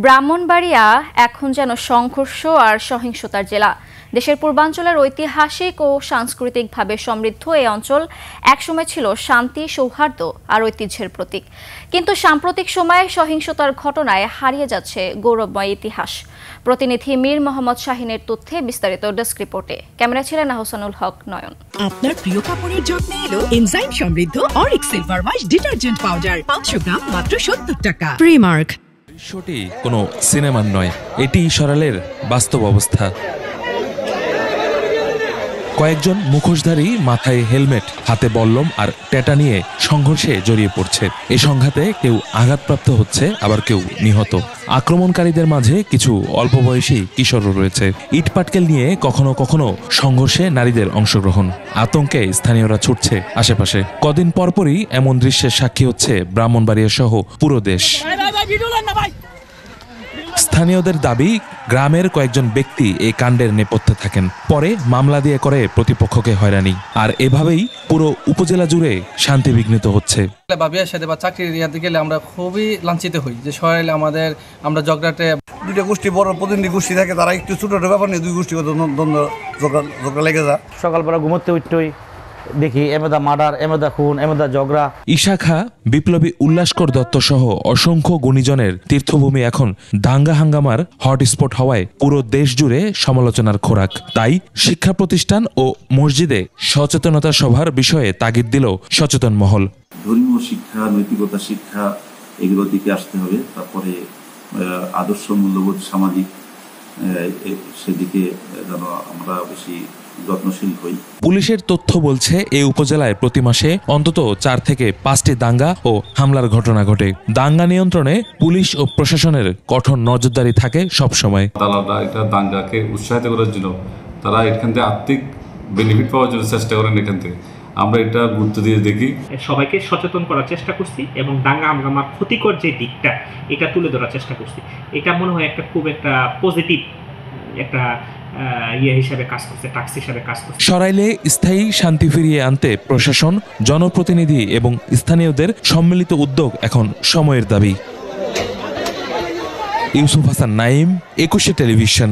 ব্রাহ্মণবাড়িয়া এখন যেন সংঘর্ষ আর সহিংসতার জেলা। দেশের পূর্বাঞ্চলের ঐতিহাসিক ও সাংস্কৃতিকভাবে সমৃদ্ধ এই অঞ্চল একসময় ছিল শান্তি, সৌহার্দ্য আর ঐতিহ্যের প্রতীক। কিন্তু সাম্প্রতিক সময়ে সহিংসতার ঘটনায় হারিয়ে যাচ্ছে গৌরবময় ইতিহাস। প্রতিনিধি মীর মোহাম্মদ শাহিনের তথ্যে বিস্তারিত ডেস্ক রিপোর্টে। ক্যামেরা ছিলেন আহসানুল হক নয়ন। আপনার প্রিয় কাপড়ের যত্নে এলো এনজাইম সমৃদ্ধ Arik silver wash detergent powder 500 গ্রাম মাত্র 70 টাকা। প্রিমার্ক। দৃশ্যটি কোনো সিনেমার নয়, এটি সরালের বাস্তব অবস্থা। কয়েকজন মুখোশধারী মাথায় হেলমেট, হাতে বল্লম আর ট্যাটা নিয়ে সংঘর্ষে জড়িয়ে পড়ছে। এই সংঘাতে কেউ আঘাতপ্রাপ্ত হচ্ছে, আবার কেউ নিহত। আক্রমণকারীদের মাঝে কিছু অল্প বয়সী কিশোরও রয়েছে। ইট পাটকেল নিয়ে কখনো কখনো সংঘর্ষে নারীদের অংশগ্রহণ। আতঙ্কে স্থানীয়রা ছুটছে আশেপাশে। কদিন পরপরই এমন দৃশ্যের সাক্ষী হচ্ছে ব্রাহ্মণবাড়িয়া সহ পুরো দেশ। স্থানীয়দের দাবি, গ্রামের কয়েকজন ব্যক্তি এই কাণ্ডের নেপথ্যে থাকেন, পরে মামলা দিয়ে করে প্রতিপক্ষকে হয়রানি। আর এভাবেই পুরো উপজেলা জুড়ে শান্তি বিঘ্নিত হচ্ছে। বিয়ের সাথে বা চাকরির ইয়াতে গেলে আমরা খুবই লাঞ্ছিত হই যে সরাইলে আমরা জগড়াটে দুইটা গোষ্ঠী বড় প্রতিনিধি গোষ্ঠী থাকে, তারা একটু ছোট ছোট ব্যাপার নিয়ে দুই গোষ্ঠীগত দ্বন্দ্ব ঝগড়া লেগে যায়। সকালবেলা ঘুমোতে উঠতেই দেখি এমেদা মার্ডার, এমেদা খুন, এমেদা ঝগড়া। ইশাখা, বিপ্লবী উল্লাসকর দত্ত সহ অসংখ্য গুণীজনের তীর্থভূমি এখন দাঙ্গা হাঙ্গামার হটস্পট হওয়ায় পুরো দেশ জুড়ে সমালোচনার খোরাক। তাই শিক্ষা প্রতিষ্ঠান ও মসজিদে সচেতনতা সভার বিষয়ে তাগিদ দিল সচেতন মহল। ধর্মীয় শিক্ষা, নৈতিকতা শিক্ষা, এগুলোর দিকে আসতে হবে। তারপরে আদর্শ মূল্যবোধ, সামাজিক সেদিকে যেন আমরা বেশি যত্নশীল হই। পুলিশের তথ্য বলছে এই উপজেলায় প্রতি মাসে অন্তত 4 থেকে 5টি দাঙ্গা ও হামলার ঘটনা ঘটে। দাঙ্গা নিয়ন্ত্রণে পুলিশ ও প্রশাসনের কঠোর নজরদারি থাকে সব সময়। তারা এটা দাঙ্গাকে উৎসাহিত করার জন্য, তারা এখান থেকে আর্থিক বেনিফিট পাওয়ার জন্য চেষ্টা করেন। এখান থেকে আমরা এটা গুরুত্ব দিয়ে দেখি, সবাইকে সচেতন করার চেষ্টা করছি এবং দাঙ্গা হাঙ্গামার ক্ষতিকর যে দিকটা এটা তুলে ধরার চেষ্টা করছি। এটা মনে হয় খুব একটা পজিটিভ একটা হিসাবে কাজ করছে, টাস্ক হিসাবে কাজ করছে। সরাইলে স্থায়ী শান্তি ফিরিয়ে আনতে প্রশাসন, জনপ্রতিনিধি এবং স্থানীয়দের সম্মিলিত উদ্যোগ এখন সময়ের দাবি। ইউসুফ হাসান নাইম, 21 টেলিভিশন।